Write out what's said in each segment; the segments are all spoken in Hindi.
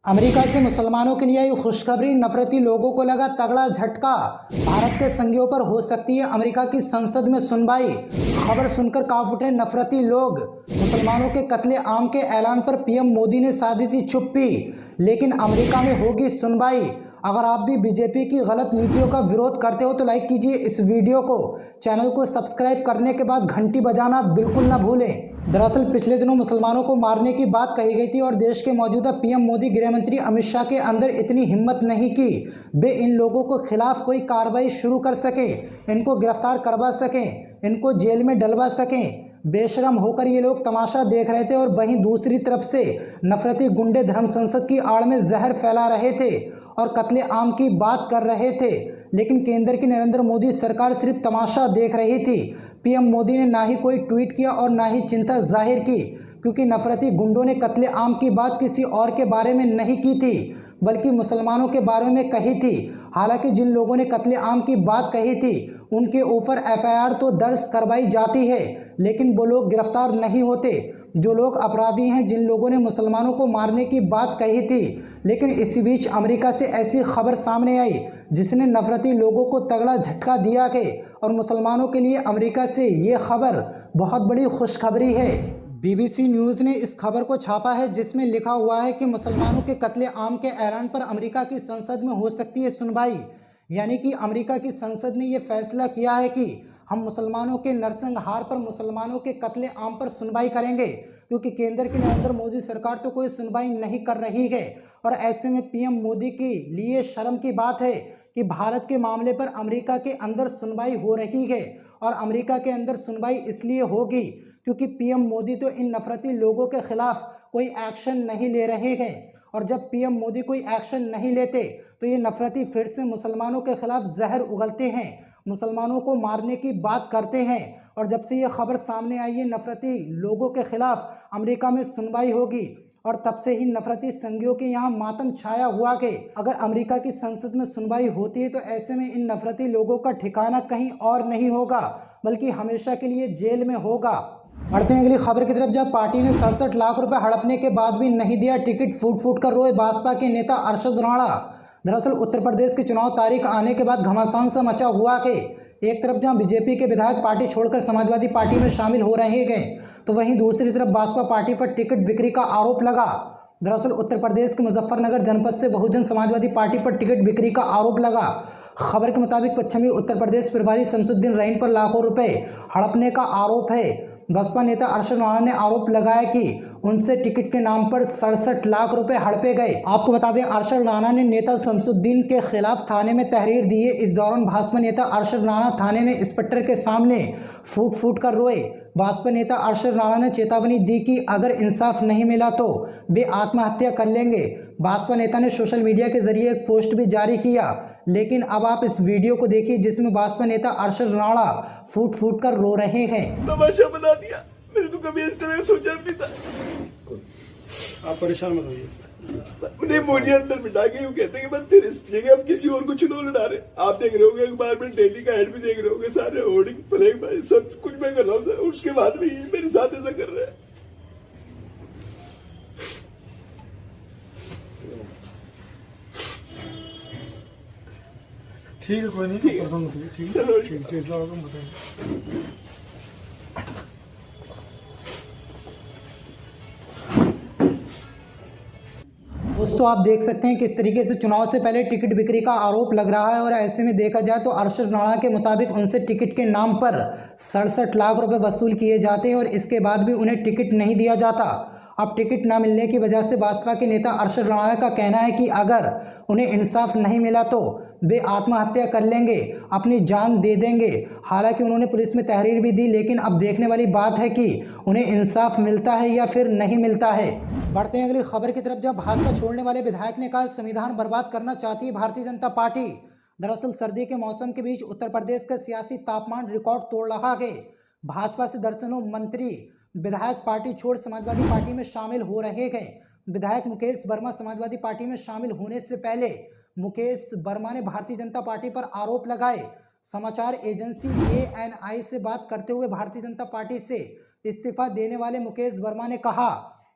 अमेरिका से मुसलमानों के लिए आई खुशखबरी, नफरती लोगों को लगा तगड़ा झटका। भारत के संज्ञों पर हो सकती है अमेरिका की संसद में सुनवाई। खबर सुनकर कांप उठे नफरती लोग। मुसलमानों के कत्ले आम के ऐलान पर पीएम मोदी ने साधी थी चुप्पी, लेकिन अमेरिका में होगी सुनवाई। अगर आप भी बीजेपी की गलत नीतियों का विरोध करते हो तो लाइक कीजिए इस वीडियो को। चैनल को सब्सक्राइब करने के बाद घंटी बजाना बिल्कुल ना भूलें। दरअसल पिछले दिनों मुसलमानों को मारने की बात कही गई थी और देश के मौजूदा पीएम मोदी गृह मंत्री अमित शाह के अंदर इतनी हिम्मत नहीं कि वे इन लोगों को खिलाफ कोई कार्रवाई शुरू कर सकें, इनको गिरफ्तार करवा सकें, इनको जेल में डलवा सकें। बेशरम होकर ये लोग तमाशा देख रहे थे और वहीं दूसरी तरफ से नफरती गुंडे धर्म संसद की आड़ में जहर फैला रहे थे और कत्ले आम की बात कर रहे थे। लेकिन केंद्र की नरेंद्र मोदी सरकार सिर्फ तमाशा देख रही थी। पीएम मोदी ने ना ही कोई ट्वीट किया और ना ही चिंता जाहिर की, क्योंकि नफरती गुंडों ने कत्ले आम की बात किसी और के बारे में नहीं की थी बल्कि मुसलमानों के बारे में कही थी। हालांकि जिन लोगों ने कत्ले आम की बात कही थी उनके ऊपर एफआईआर तो दर्ज करवाई जाती है, लेकिन वो लोग गिरफ्तार नहीं होते जो लोग अपराधी हैं, जिन लोगों ने मुसलमानों को मारने की बात कही थी। लेकिन इसी बीच अमेरिका से ऐसी खबर सामने आई जिसने नफरती लोगों को तगड़ा झटका दिया है और मुसलमानों के लिए अमेरिका से ये खबर बहुत बड़ी खुशखबरी है। बीबीसी न्यूज़ ने इस खबर को छापा है जिसमें लिखा हुआ है कि मुसलमानों के कत्ले आम के ऐलान पर अमेरिका की संसद में हो सकती है सुनवाई। यानी कि अमेरिका की संसद ने यह फैसला किया है कि हम मुसलमानों के नरसंहार पर, मुसलमानों के कत्ले आम पर सुनवाई करेंगे, क्योंकि केंद्र की नरेंद्र मोदी सरकार तो कोई सुनवाई नहीं कर रही है। और ऐसे में पीएम मोदी के लिए शर्म की बात है कि भारत के मामले पर अमेरिका के अंदर सुनवाई हो रही है। और अमेरिका के अंदर सुनवाई इसलिए होगी क्योंकि पीएम मोदी तो इन नफरती लोगों के खिलाफ कोई एक्शन नहीं ले रहे हैं, और जब पीएम मोदी कोई एक्शन नहीं लेते तो ये नफरती फिर से मुसलमानों के खिलाफ जहर उगलते हैं, मुसलमानों को मारने की बात करते हैं। और जब से ये खबर सामने आई है नफरती लोगों के खिलाफ अमेरिका में सुनवाई होगी, और तब से ही नफरती संघियों के यहाँ मातम छाया हुआ कि अगर अमेरिका की संसद में सुनवाई होती है तो ऐसे में इन नफरती लोगों का ठिकाना कहीं और नहीं होगा बल्कि हमेशा के लिए जेल में होगा। बढ़ते हैं अगली खबर की तरफ। जब पार्टी ने 67 लाख रुपए हड़पने के बाद भी नहीं दिया टिकट, फूट फूट कर रोए भाजपा के नेता अरशद राणा। दरअसल उत्तर प्रदेश के चुनाव तारीख आने के बाद घमासान सा मचा हुआ कि एक तरफ जहां बीजेपी के विधायक पार्टी छोड़कर समाजवादी पार्टी में शामिल हो रहे हैं तो वहीं दूसरी तरफ भाजपा पार्टी पर टिकट बिक्री का आरोप लगा। दरअसल उत्तर प्रदेश के मुजफ्फरनगर जनपद से बहुजन समाजवादी पार्टी पर टिकट बिक्री का आरोप लगा। खबर के मुताबिक पश्चिमी उत्तर प्रदेश प्रभारी शमसुद्दीन रहीम पर लाखों रुपए हड़पने का आरोप है। बसपा नेता अरशद राणा ने आरोप लगाया कि उनसे टिकट के नाम पर 67 लाख रुपए हड़पे गए। आपको बता दें अरशद राणा ने नेता शमसुद्दीन के खिलाफ थाने में तहरीर दी है। इस दौरान भाजपा नेता अरशद राणा थाने में इंस्पेक्टर के सामने फूट फूट कर रोए। भाजपा नेता अरशद राणा ने चेतावनी दी कि अगर इंसाफ नहीं मिला तो वे आत्महत्या कर लेंगे। भाजपा नेता ने सोशल मीडिया के जरिए एक पोस्ट भी जारी किया। लेकिन अब आप इस वीडियो को देखिए जिसमें भाजपा नेता अरशद राणा फूट फूट कर रो रहे हैं। तमाशा बना दिया, मैंने तो कभी इस तरह सोचा भी था। आप परेशान मत होइए। उन्हें मोदी अंदर बिठा के यूं कहते हैं कि बस तेरे इस जगह हम किसी और को चुनाव लड़ा रहे। आप देख रहे होंगे अखबार में, डेली का एड भी देख रहे होंगे, सारे होर्डिंग फ्लैग भाई सब कुछ मैं कर रहा हूँ, उसके बाद भी मेरे साथ ऐसा कर रहे हैं। ठीक है, कोई नहीं, ठीक है। परेशान मत होइए। ठीक है, चलो, ठीक है, जैसा होगा हम बताएंगे। दोस्तों आप देख सकते हैं किस तरीके से चुनाव से पहले टिकट बिक्री का आरोप लग रहा है और ऐसे में देखा जाए तो अरशद राणा के मुताबिक उनसे टिकट के नाम पर 67 लाख रुपए वसूल किए जाते हैं और इसके बाद भी उन्हें टिकट नहीं दिया जाता। अब टिकट न मिलने की वजह से भाजपा के नेता अरशद राणा का कहना है कि अगर उन्हें इंसाफ नहीं मिला तो वे आत्महत्या कर लेंगे, अपनी जान दे देंगे। हालांकि उन्होंने पुलिस में तहरीर भी दी, लेकिन अब देखने वाली बात है कि उन्हें इंसाफ मिलता है या फिर नहीं मिलता है। बढ़ते हैं अगली खबर की तरफ। जब भाजपा छोड़ने वाले विधायक ने कहा संविधान बर्बाद करना चाहती है भारतीय जनता पार्टी। दरअसल सर्दी के मौसम के बीच उत्तर प्रदेश का सियासी तापमान रिकॉर्ड तोड़ रहा है। भाजपा से दर्जनों मंत्री विधायक पार्टी छोड़ समाजवादी पार्टी में शामिल हो रहे हैं। विधायक मुकेश वर्मा समाजवादी पार्टी में शामिल होने से पहले मुकेश वर्मा ने भारतीय जनता पार्टी पर आरोप लगाए। समाचार एजेंसी ANI से बात करते हुए भारतीय जनता पार्टी से इस्तीफा देने वाले मुकेश वर्मा ने कहा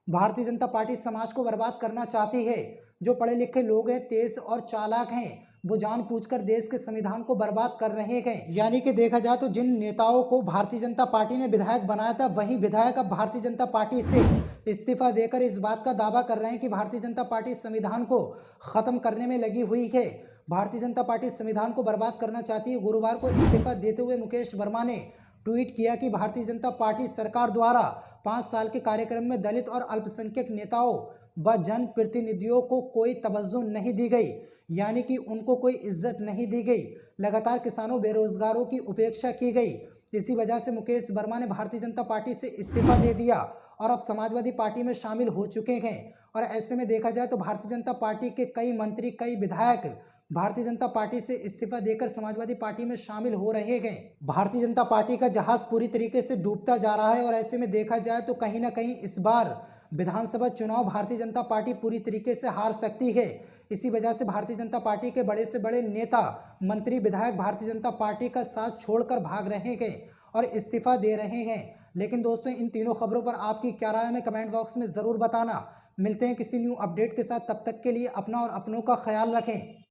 भारतीय जनता पार्टी समाज को बर्बाद करना चाहती है। जो पढ़े लिखे लोग हैं, तेज और चालाक हैं, वो जानबूझकर देश के संविधान को बर्बाद कर रहे हैं। यानी कि देखा जाए तो जिन नेताओं को भारतीय जनता पार्टी ने विधायक बनाया था, वही विधायक अब भारतीय जनता पार्टी से इस्तीफा देकर इस बात का दावा कर रहे हैं कि भारतीय जनता पार्टी संविधान को खत्म करने में लगी हुई है। भारतीय जनता पार्टी संविधान को बर्बाद करना चाहती है। गुरुवार को इस्तीफा देते हुए मुकेश वर्मा ने ट्वीट किया कि भारतीय जनता पार्टी सरकार द्वारा 5 साल के कार्यक्रम में दलित और अल्पसंख्यक नेताओं व जनप्रतिनिधियों को कोई तवज्जो नहीं दी गई, यानी कि उनको कोई इज्जत नहीं दी गई। लगातार किसानों, बेरोजगारों की उपेक्षा की गई। इसी वजह से मुकेश वर्मा ने भारतीय जनता पार्टी से इस्तीफा दे दिया और अब समाजवादी पार्टी में शामिल हो चुके हैं। और ऐसे में देखा जाए तो भारतीय जनता पार्टी के कई मंत्री, कई विधायक भारतीय जनता पार्टी से इस्तीफा देकर समाजवादी पार्टी में शामिल हो रहे हैं। भारतीय जनता पार्टी का जहाज पूरी तरीके से डूबता जा रहा है और ऐसे में देखा जाए तो कहीं ना कहीं इस बार विधानसभा चुनाव भारतीय जनता पार्टी पूरी तरीके से हार सकती है। इसी वजह से भारतीय जनता पार्टी के बड़े से बड़े नेता, मंत्री, विधायक भारतीय जनता पार्टी का साथ छोड़कर भाग रहे हैं और इस्तीफा दे रहे हैं। लेकिन दोस्तों, इन तीनों खबरों पर आपकी क्या राय है, हमें कमेंट बॉक्स में ज़रूर बताना। मिलते हैं किसी न्यू अपडेट के साथ, तब तक के लिए अपना और अपनों का ख्याल रखें।